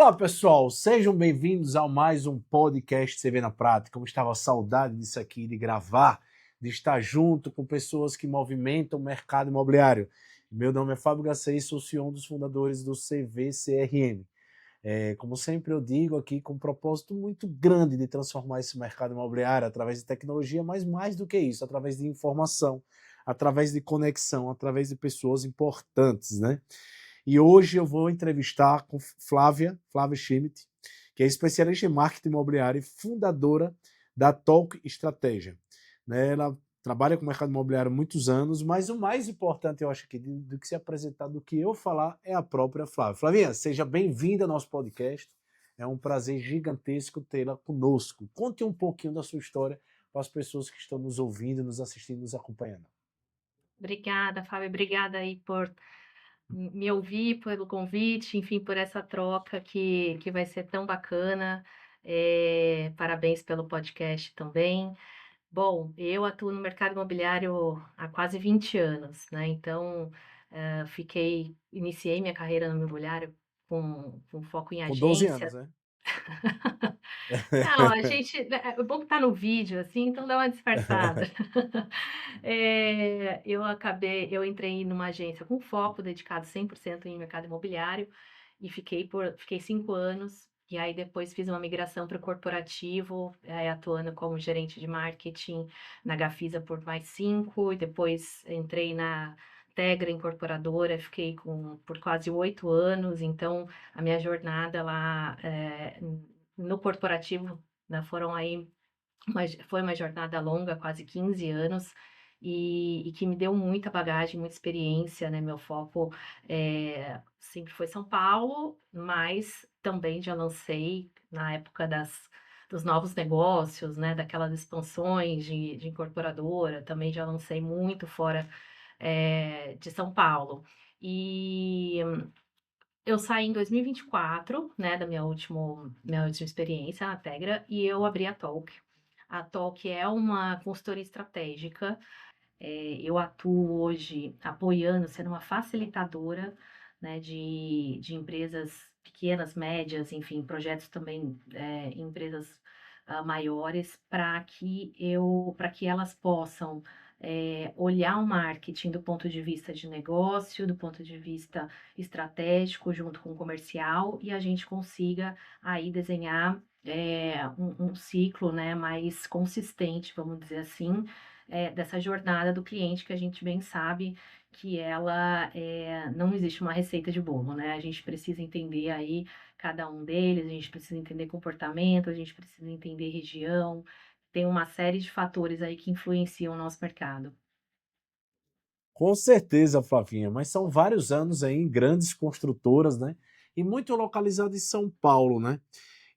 Olá, pessoal, sejam bem-vindos a mais um podcast CV na Prática. Como estava saudade disso aqui, de gravar, de estar junto com pessoas que movimentam o mercado imobiliário. Meu nome é Fábio Gacei, sou CEO dos fundadores do CVCRM. Como sempre eu digo aqui, com um propósito muito grande de transformar esse mercado imobiliário através de tecnologia, mas mais do que isso, através de informação, através de conexão, através de pessoas importantes, né? E hoje eu vou entrevistar com Flávia Schmidt, que é especialista em marketing imobiliário e fundadora da Talk Estratégia. Ela trabalha com o mercado imobiliário há muitos anos, mas o mais importante, eu acho, aqui, do que se apresentar, do que eu falar, é a própria Flávia. Flavinha, seja bem-vinda ao nosso podcast. É um prazer gigantesco tê-la conosco. Conte um pouquinho da sua história para as pessoas que estão nos ouvindo, nos assistindo, nos acompanhando. Obrigada, Fábio. Obrigada aí por me ouvir, pelo convite, enfim, por essa troca que vai ser tão bacana. Parabéns pelo podcast também. Bom, eu atuo no mercado imobiliário há quase 20 anos, né? Então, iniciei minha carreira no imobiliário com foco em Com 12 agência. anos, né? Não, a gente, né, é bom que tá no vídeo, assim, então dá uma disfarçada. Eu entrei numa agência com foco dedicado 100% em mercado imobiliário e fiquei 5 anos, e aí depois fiz uma migração para o corporativo, atuando como gerente de marketing na Gafisa por mais 5, e depois entrei na Tegra Incorporadora, por quase 8 anos, então a minha jornada lá, no corporativo, né, foi uma jornada longa, quase 15 anos, e que me deu muita bagagem, muita experiência, né? Meu foco sempre foi São Paulo, mas também já lancei na época dos novos negócios, né? Daquelas expansões de incorporadora, também já lancei muito fora de São Paulo. E eu saí em 2024, né, da minha última experiência na Tegra, e eu abri a Talk. A Talk é uma consultoria estratégica. Eu atuo hoje apoiando, sendo uma facilitadora, né, de empresas pequenas, médias, enfim, projetos também em empresas maiores, para que elas possam olhar o marketing do ponto de vista de negócio, do ponto de vista estratégico, junto com o comercial, e a gente consiga aí desenhar um ciclo, né, mais consistente, vamos dizer assim, dessa jornada do cliente, que a gente bem sabe que não existe uma receita de bolo, né? A gente precisa entender aí cada um deles, a gente precisa entender comportamento, a gente precisa entender região, tem uma série de fatores aí que influenciam o nosso mercado. Com certeza, Flavinha, mas são vários anos aí em grandes construtoras, né? E muito localizado em São Paulo, né?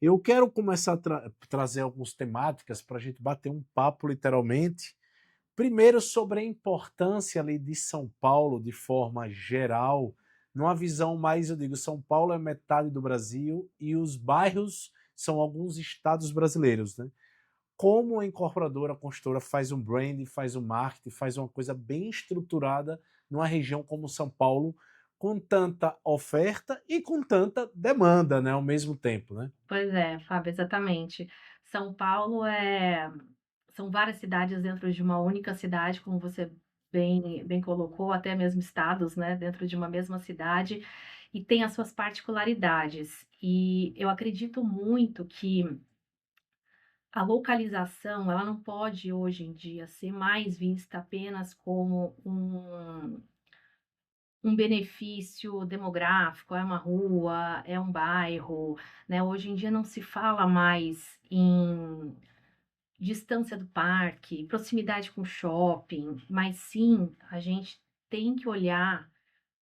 Eu quero começar a trazer algumas temáticas para a gente bater um papo, literalmente. Primeiro, sobre a importância ali de São Paulo, de forma geral, numa visão mais, eu digo, São Paulo é metade do Brasil e os bairros são alguns estados brasileiros, né? Como a incorporadora, a construtora faz um brand, faz um marketing, faz uma coisa bem estruturada numa região como São Paulo, com tanta oferta e com tanta demanda, né, ao mesmo tempo, né? Pois é, Fábio, exatamente. São Paulo são várias cidades dentro de uma única cidade, como você bem colocou, até mesmo estados, né, dentro de uma mesma cidade, e tem as suas particularidades. E eu acredito muito que a localização, ela não pode hoje em dia ser mais vista apenas como um benefício demográfico, é uma rua, é um bairro, né? Hoje em dia não se fala mais em distância do parque, proximidade com o shopping, mas sim a gente tem que olhar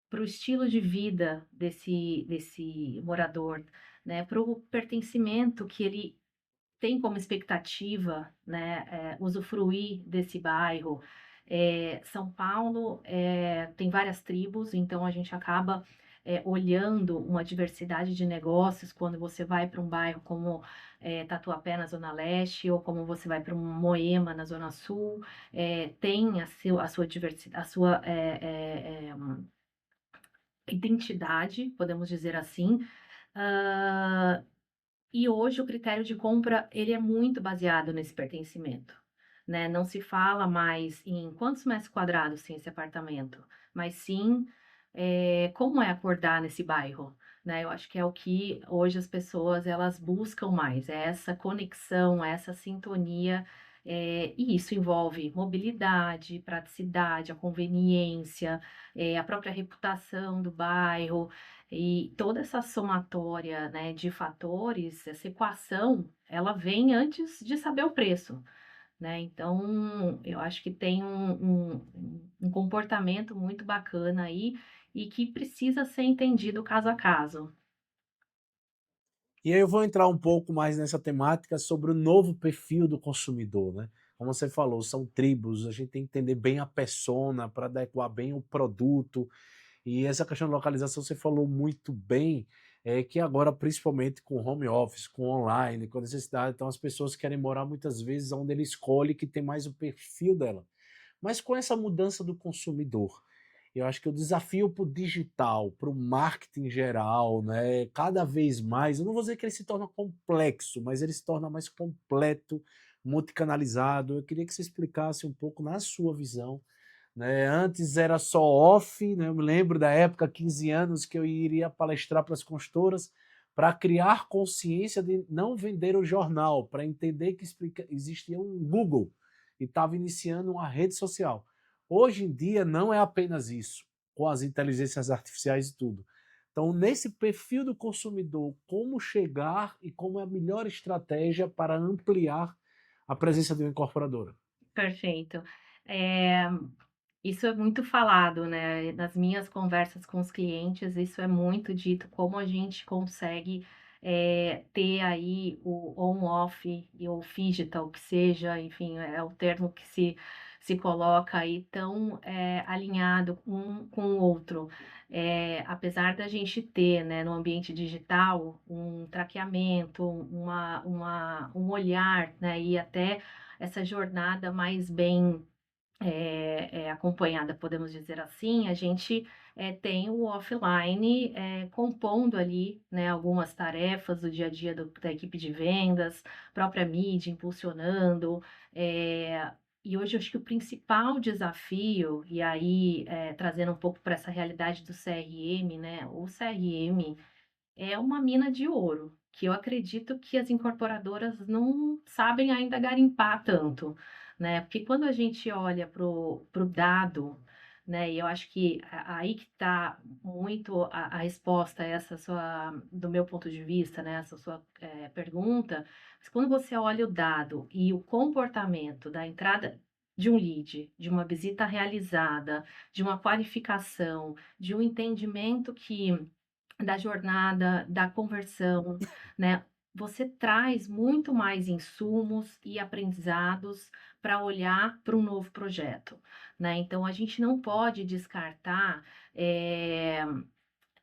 para o estilo de vida desse morador, né? Para o pertencimento que ele tem como expectativa, né, usufruir desse bairro. São Paulo tem várias tribos, então a gente acaba olhando uma diversidade de negócios quando você vai para um bairro como Tatuapé, na Zona Leste, ou como você vai para um Moema, na Zona Sul, tem a sua diversidade, a sua identidade, podemos dizer assim, Hã, e hoje o critério de compra, ele é muito baseado nesse pertencimento, né, não se fala mais em quantos metros quadrados tem esse apartamento, mas sim, como é acordar nesse bairro, né, eu acho que é o que hoje as pessoas elas buscam mais, é essa conexão, essa sintonia, e isso envolve mobilidade, praticidade, a conveniência, a própria reputação do bairro, e toda essa somatória, né, de fatores, essa equação, ela vem antes de saber o preço, né. Então, eu acho que tem um comportamento muito bacana aí, e que precisa ser entendido caso a caso. E aí eu vou entrar um pouco mais nessa temática sobre o novo perfil do consumidor, né. Como você falou, são tribos, a gente tem que entender bem a persona para adequar bem o produto. E essa questão de localização você falou muito bem, que agora principalmente com home office, com online, com necessidade, então as pessoas querem morar muitas vezes onde ele escolhe que tem mais o perfil dela. Mas com essa mudança do consumidor, eu acho que o desafio para o digital, para o marketing geral, né, cada vez mais, eu não vou dizer que ele se torna complexo, mas ele se torna mais completo, multicanalizado. Eu queria que você explicasse um pouco na sua visão, né? Antes era só off, né? Eu me lembro da época, 15 anos, que eu iria palestrar para as consultoras para criar consciência de não vender o jornal, para entender que existia um Google e estava iniciando uma rede social. Hoje em dia não é apenas isso, com as inteligências artificiais e tudo. Então, nesse perfil do consumidor, como chegar e como é a melhor estratégia para ampliar a presença de uma incorporadora? Perfeito. Eh, Isso é muito falado, né, nas minhas conversas com os clientes, isso é muito dito, como a gente consegue, ter aí o on-off e o phygital, que seja, enfim, é o termo que se coloca aí tão, alinhado um com o outro. Apesar da gente ter, né, no ambiente digital, um traqueamento, um olhar, né, e até essa jornada mais bem acompanhada, podemos dizer assim, a gente, tem o offline, compondo ali, né, algumas tarefas do dia a dia da equipe de vendas, própria mídia impulsionando, e hoje eu acho que o principal desafio, e aí, trazendo um pouco para essa realidade do CRM, né, o CRM é uma mina de ouro, que eu acredito que as incorporadoras não sabem ainda garimpar tanto, né, porque quando a gente olha para o dado, né, e eu acho que aí que está muito a resposta a essa sua do meu ponto de vista, né, essa sua, pergunta, mas quando você olha o dado e o comportamento da entrada de um lead, de uma visita realizada, de uma qualificação, de um entendimento da jornada, da conversão, né, você traz muito mais insumos e aprendizados para olhar para um novo projeto, né. Então a gente não pode descartar, eh,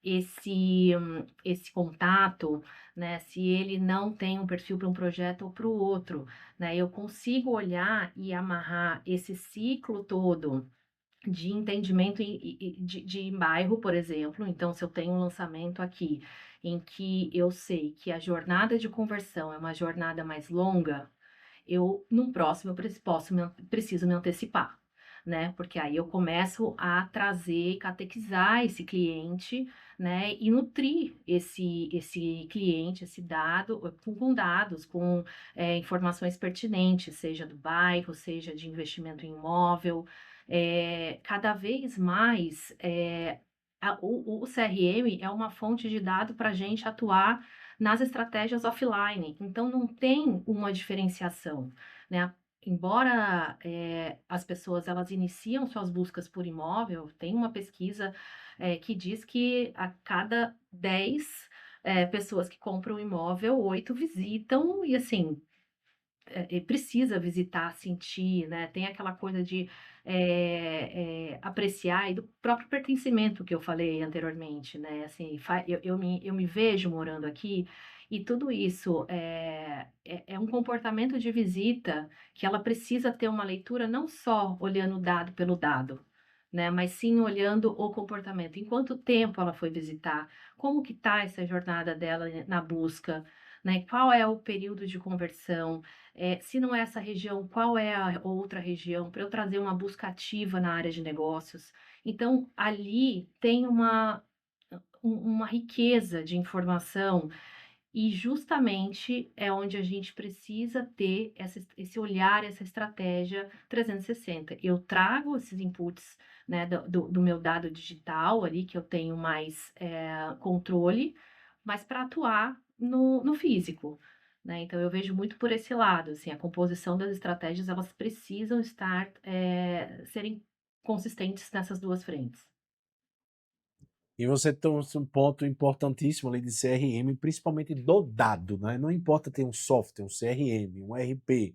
esse contato, né, se ele não tem um perfil para um projeto ou para o outro, né. Eu consigo olhar e amarrar esse ciclo todo de entendimento e de bairro, por exemplo. Então, se eu tenho um lançamento aqui, em que eu sei que a jornada de conversão é uma jornada mais longa, eu no próximo eu preciso me antecipar, né, porque aí eu começo a trazer, catequizar esse cliente, né, e nutrir esse cliente, esse dado, com dados, com, informações pertinentes, seja do bairro, seja de investimento em imóvel. Cada vez mais, o CRM é uma fonte de dado para a gente atuar nas estratégias offline, então não tem uma diferenciação, né. Embora, as pessoas elas iniciam suas buscas por imóvel, tem uma pesquisa, que diz que a cada 10 pessoas que compram um imóvel, 8 visitam e assim, e precisa visitar, sentir, né, tem aquela coisa de, apreciar e do próprio pertencimento que eu falei anteriormente, né, assim, eu me vejo morando aqui, e tudo isso, é um comportamento de visita que ela precisa ter uma leitura não só olhando o dado pelo dado, né, mas sim olhando o comportamento. Em quanto tempo ela foi visitar? Como que tá essa jornada dela na busca, né? Qual é o período de conversão? Se não é essa região, qual é a outra região? Para eu trazer uma busca ativa na área de negócios. Então, ali tem uma riqueza de informação e justamente é onde a gente precisa ter esse olhar, essa estratégia 360. Eu trago esses inputs, né, do meu dado digital ali, que eu tenho mais controle, mas para atuar no físico. Né? Então eu vejo muito por esse lado, assim, a composição das estratégias, elas precisam estar, serem consistentes nessas duas frentes. E você trouxe um ponto importantíssimo ali de CRM, principalmente do dado, né? Não importa ter um software, um CRM, um RP,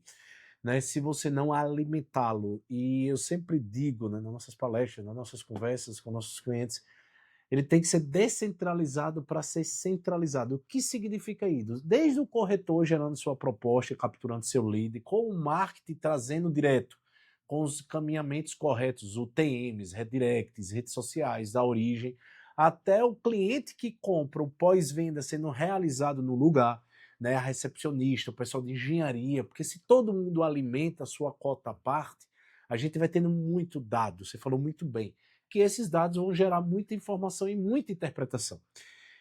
né? Se você não alimentá-lo, e eu sempre digo, né, nas nossas palestras, nas nossas conversas com nossos clientes, ele tem que ser descentralizado para ser centralizado. O que significa isso? Desde o corretor gerando sua proposta, capturando seu lead, com o marketing trazendo direto, com os caminhamentos corretos, UTMs, redirects, redes sociais, da origem, até o cliente que compra o pós-venda sendo realizado no lugar, né, a recepcionista, o pessoal de engenharia, porque se todo mundo alimenta a sua cota à parte, a gente vai tendo muito dado, você falou muito bem, que esses dados vão gerar muita informação e muita interpretação.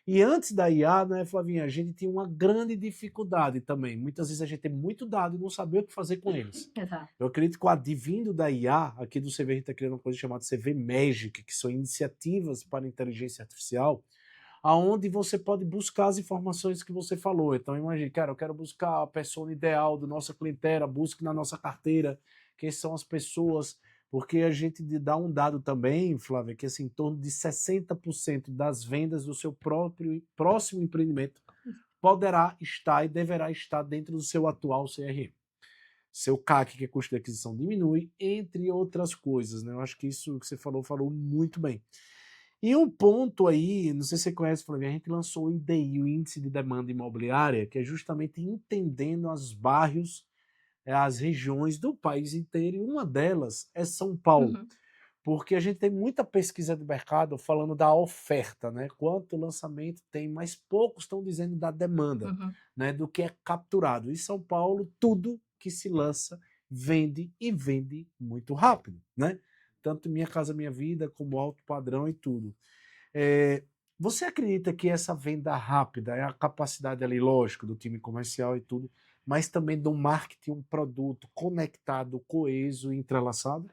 E antes da IA, né, Flavinha, a gente tinha uma grande dificuldade também. Muitas vezes a gente tem muito dado e não saber o que fazer com eles. Exato. Eu acredito que o advindo da IA, aqui do CV, a gente está criando uma coisa chamada CV Magic, que são iniciativas para inteligência artificial, aonde você pode buscar as informações que você falou. Então, imagine, cara, eu quero buscar a pessoa ideal da nossa clientela, busque na nossa carteira quem são as pessoas, porque a gente dá um dado também, Flávia, que assim, em torno de 60% das vendas do seu próprio próximo empreendimento poderá estar e deverá estar dentro do seu atual CRM. Seu CAC, que é custo de aquisição, diminui, entre outras coisas. Né? Eu acho que isso que você falou muito bem. E um ponto aí, não sei se você conhece, Flávia, a gente lançou o IDI, o Índice de Demanda Imobiliária, que é justamente entendendo os bairros, as regiões do país inteiro, e uma delas é São Paulo, Uhum, porque a gente tem muita pesquisa de mercado falando da oferta, né? Quanto lançamento tem, mas poucos estão dizendo da demanda, uhum. né? Do que é capturado. Em São Paulo, tudo que se lança vende e vende muito rápido, né? Tanto Minha Casa Minha Vida como Alto Padrão e tudo. É, você acredita que essa venda rápida é a capacidade ali, lógico, do time comercial e tudo, mas também do marketing, um produto conectado, coeso e entrelaçado?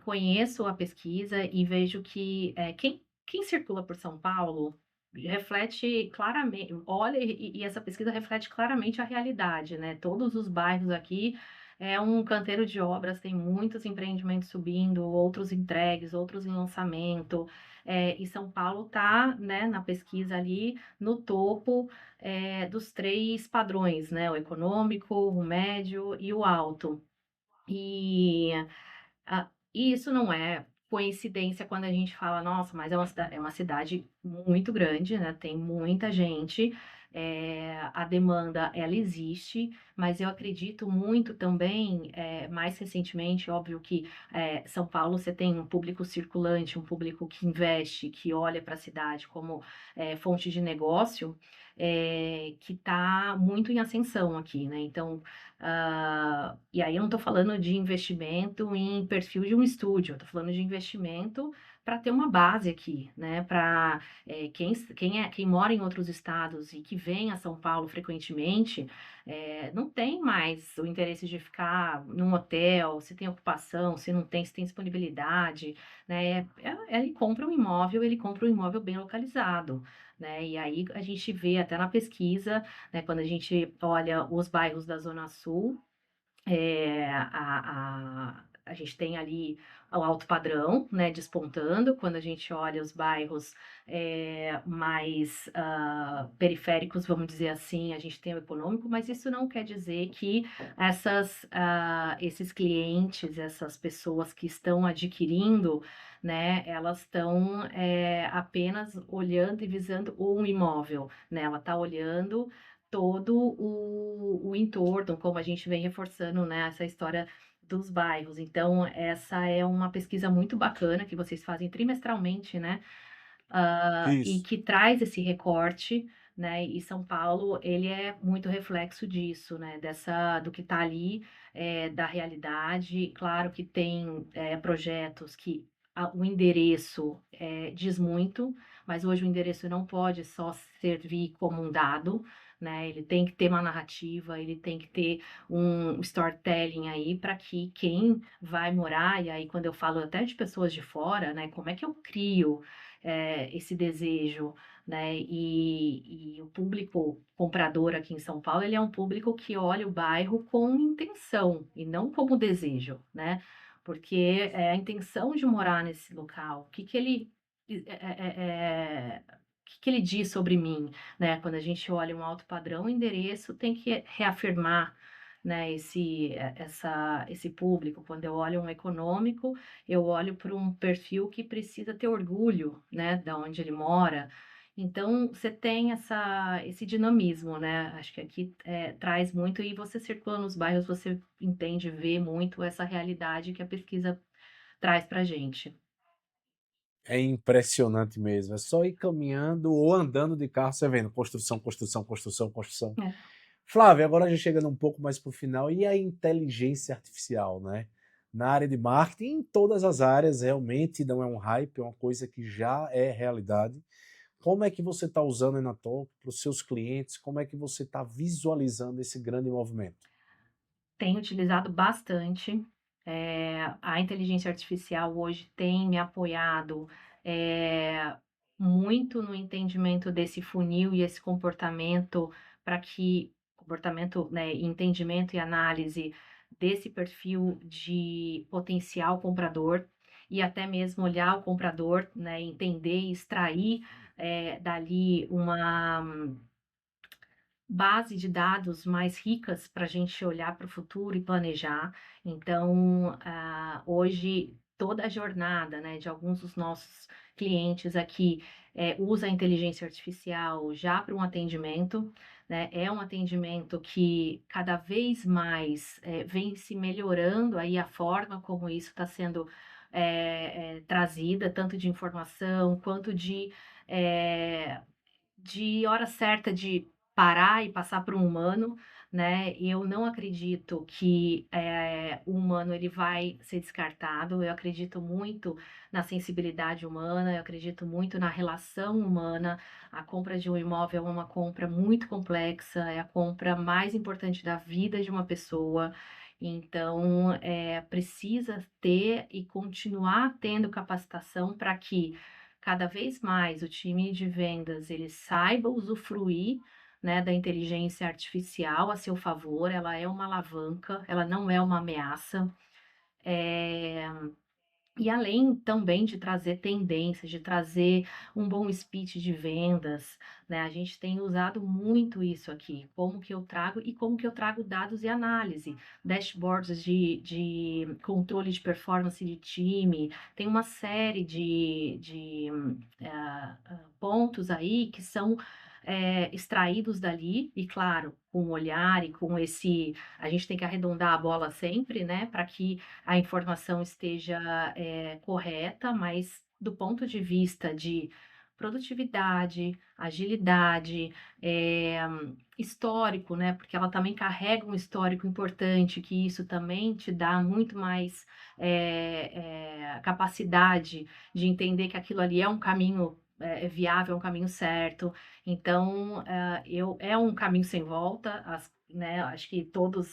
Conheço a pesquisa e vejo que quem circula por São Paulo reflete claramente, olha, e essa pesquisa reflete claramente a realidade, né? Todos os bairros aqui é um canteiro de obras, tem muitos empreendimentos subindo, outros entregues, outros em lançamento. E São Paulo está, né, na pesquisa ali no topo dos três padrões, né? O econômico, o médio e o alto. E e isso não é coincidência quando a gente fala: "Nossa, mas é uma cidade muito grande, né, tem muita gente, a demanda ela existe", mas eu acredito muito também, mais recentemente, óbvio que, São Paulo você tem um público circulante, um público que investe, que olha para a cidade como, fonte de negócio, que está muito em ascensão aqui, né, então e aí eu não estou falando de investimento em perfil de um estúdio, eu estou falando de investimento para ter uma base aqui, né? Para quem mora em outros estados e que vem a São Paulo frequentemente, não tem mais o interesse de ficar num hotel, se tem ocupação, se não tem, se tem disponibilidade, né? Ele compra um imóvel bem localizado. Né? E aí a gente vê até na pesquisa, né, quando a gente olha os bairros da Zona Sul, a gente tem ali o alto padrão, né, despontando. Quando a gente olha os bairros mais periféricos, vamos dizer assim, a gente tem o econômico, mas isso não quer dizer que esses clientes, essas pessoas que estão adquirindo, né, elas estão apenas olhando e visando um imóvel, né? Ela está olhando todo o entorno, como a gente vem reforçando, né, essa história dos bairros. Então, essa é uma pesquisa muito bacana que vocês fazem trimestralmente, né? E Isso. que traz esse recorte, né? E São Paulo, ele é muito reflexo disso, né? Do que está ali, da realidade. Claro que tem projetos que o endereço diz muito, mas hoje o endereço não pode só servir como um dado, né? Ele tem que ter uma narrativa, ele tem que ter um storytelling aí para que quem vai morar, e aí quando eu falo até de pessoas de fora, né? Como é que eu crio esse desejo, né? O público comprador aqui em São Paulo, ele é um público que olha o bairro com intenção e não como desejo, né? Porque é a intenção de morar nesse local. O que que ele o que que ele diz sobre mim, né? Quando a gente olha um alto padrão, o endereço tem que reafirmar, né, esse público. Quando eu olho um econômico, eu olho para um perfil que precisa ter orgulho, né, da onde ele mora. Então, você tem esse dinamismo, né? Acho que aqui traz muito, e você circula nos bairros, você entende, vê muito essa realidade que a pesquisa traz para a gente. É impressionante mesmo. É só ir caminhando ou andando de carro, você vendo construção, construção, construção, construção. É. Flávia, agora já chegando um pouco mais para o final, e a inteligência artificial, né? Na área de marketing, em todas as áreas, realmente não é um hype, é uma coisa que já é realidade. Como é que você está usando a Enatalk para os seus clientes? Como é que você está visualizando esse grande movimento? Tenho utilizado bastante. A inteligência artificial hoje tem me apoiado muito no entendimento desse funil e esse comportamento para que comportamento, né, entendimento e análise desse perfil de potencial comprador e até mesmo olhar o comprador, né, entender e extrair dali uma base de dados mais ricas para a gente olhar para o futuro e planejar. Então, hoje, toda a jornada, né, de alguns dos nossos clientes aqui usa a inteligência artificial já para um atendimento, né? É um atendimento que cada vez mais vem se melhorando aí a forma como isso está sendo trazida, tanto de informação quanto de hora certa de parar e passar para um humano, né. Eu não acredito que, o humano ele vai ser descartado, eu acredito muito na sensibilidade humana, eu acredito muito na relação humana. A compra de um imóvel é uma compra muito complexa, é a compra mais importante da vida de uma pessoa, então, precisa ter e continuar tendo capacitação para que cada vez mais o time de vendas ele saiba usufruir, né, da inteligência artificial a seu favor. Ela é uma alavanca, ela não é uma ameaça. Eh, e além também de trazer tendências, de trazer um bom speech de vendas, né, a gente tem usado muito isso aqui, como que eu trago e como que eu trago dados e análise, dashboards de controle de performance de time, tem uma série de pontos aí que são extraídos dali, e claro, com o olhar e com esse. A gente tem que arredondar a bola sempre, né, para que a informação esteja correta, mas do ponto de vista de produtividade, agilidade, histórico, né? Porque ela também carrega um histórico importante, que isso também te dá muito mais capacidade de entender que aquilo ali é um caminho viável, é um caminho certo. Então, é um caminho sem volta, né? Acho que todos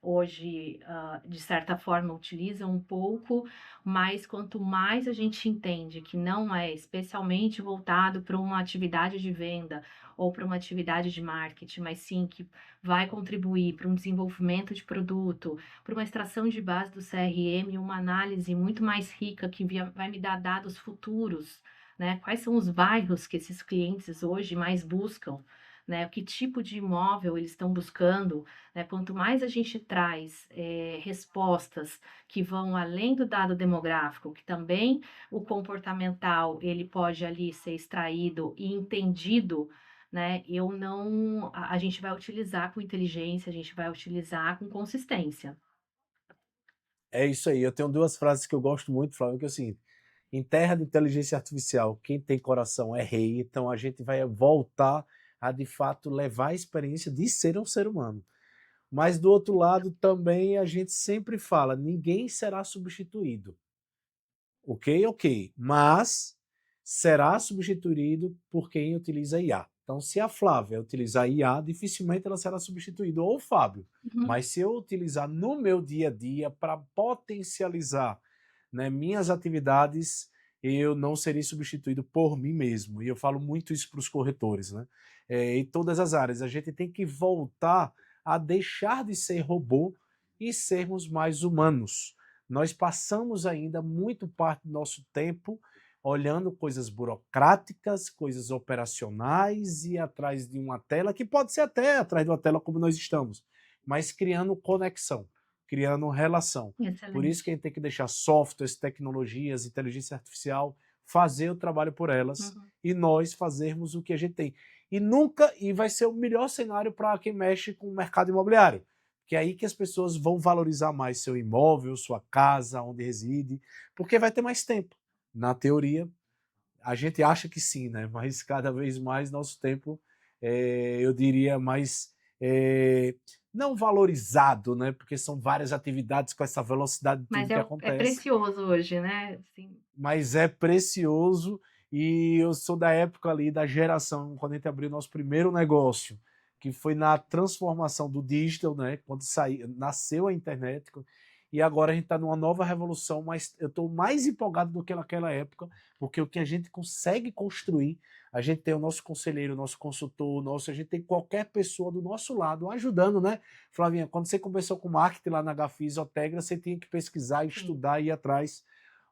hoje, de certa forma, utilizam um pouco, mas quanto mais a gente entende que não é especialmente voltado para uma atividade de venda ou para uma atividade de marketing, mas sim que vai contribuir para um desenvolvimento de produto, para uma extração de base do CRM, uma análise muito mais rica que vai me dar dados futuros, né? Quais são os bairros que esses clientes hoje mais buscam? Né, que tipo de imóvel eles estão buscando, né? Quanto mais a gente traz respostas que vão além do dado demográfico, que também o comportamental ele pode ali ser extraído e entendido, né? Eu não, a gente vai utilizar com inteligência, a gente vai utilizar com consistência. É isso aí. Eu tenho duas frases que eu gosto muito, Flávio, que é o seguinte: em terra de inteligência artificial, quem tem coração é rei. Então a gente vai voltar a, de fato, levar a experiência de ser um ser humano. Mas do outro lado também a gente sempre fala, ninguém será substituído. Ok, ok. Mas será substituído por quem utiliza IA. Então, se a Flávia utilizar IA, dificilmente ela será substituída, ou o Fábio. Uhum. Mas se eu utilizar no meu dia a dia para potencializar, né, minhas atividades, eu não serei substituído por mim mesmo. E eu falo muito isso para os corretores, né? Em todas as áreas. A gente tem que voltar a deixar de ser robô e sermos mais humanos. Nós passamos ainda muito parte do nosso tempo olhando coisas burocráticas, coisas operacionais e atrás de uma tela, que pode ser até atrás de uma tela como nós estamos, mas criando conexão, criando relação. Por isso que a Excelente. gente tem que deixar softwares, tecnologias, inteligência artificial, fazer o trabalho por elas e nós fazermos o que a gente tem. E vai ser o melhor cenário para quem mexe com o mercado imobiliário, que é aí que as pessoas vão valorizar mais seu imóvel, sua casa, onde reside, porque vai ter mais tempo. Na teoria, a gente acha que sim, né? Mas cada vez mais nosso tempo, eu diria, mais não valorizado, né? Porque são várias atividades com essa velocidade de Mas tudo que é acontece, precioso hoje, né? Assim, mas é precioso e eu sou da época ali, da geração, quando a gente abriu nosso primeiro negócio, que foi na transformação do digital, né? Quando nasceu a internet, e agora a gente está numa nova revolução, mas eu estou mais empolgado do que naquela época, porque o que a gente consegue construir, a gente tem o nosso conselheiro, o nosso consultor, a gente tem qualquer pessoa do nosso lado ajudando, né? Flavinha, quando você começou com marketing lá na Gafis Otegra, você tinha que pesquisar, estudar, ir atrás.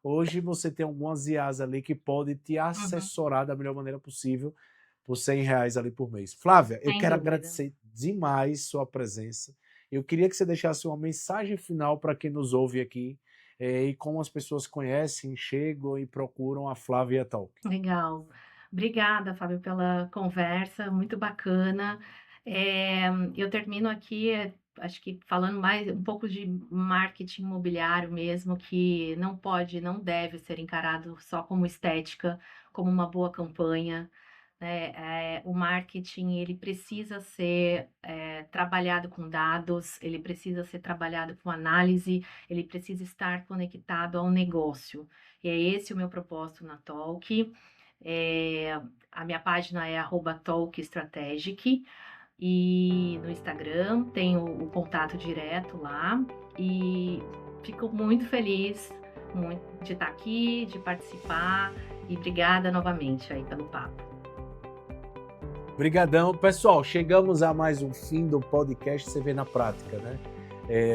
Hoje você tem algumas IAs ali que podem te assessorar da melhor maneira possível por R$ 100 ali por mês. Flávia, eu sem quero dúvida. agradecer demais sua presença. Eu queria que você deixasse uma mensagem final para quem nos ouve aqui e como as pessoas conhecem, chegam e procuram a Flávia Talk. Legal. Obrigada, Fábio, pela conversa, muito bacana. Eu termino aqui, acho que falando mais um pouco de marketing imobiliário mesmo, que não pode, não deve ser encarado só como estética, como uma boa campanha, né? O marketing, ele precisa ser trabalhado com dados, ele precisa ser trabalhado com análise, ele precisa estar conectado ao negócio. E é esse o meu propósito na Talk. A minha página é @talkstrategic e no Instagram tem o contato direto lá e fico muito feliz de estar aqui, de participar e obrigada novamente aí pelo papo. Obrigadão. Pessoal, chegamos a mais um fim do podcast CV na Prática, né?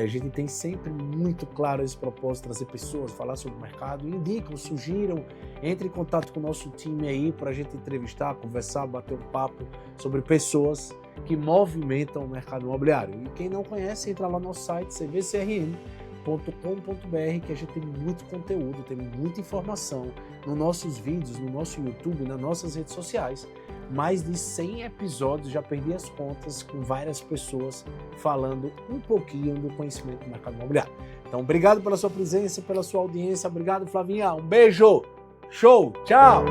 A gente tem sempre muito claro esse propósito, trazer pessoas, falar sobre o mercado, indicam, sugiram, entre em contato com o nosso time aí para a gente entrevistar, conversar, bater um papo sobre pessoas que movimentam o mercado imobiliário. E quem não conhece, entra lá no nosso site cvcrm.com.br, que a gente tem muito conteúdo, tem muita informação nos nossos vídeos, no nosso YouTube, nas nossas redes sociais. Mais de 100 episódios, já perdi as contas, com várias pessoas falando um pouquinho do conhecimento do mercado imobiliário. Então, obrigado pela sua presença, pela sua audiência. Obrigado, Flavinha. Um beijo. Show. Tchau.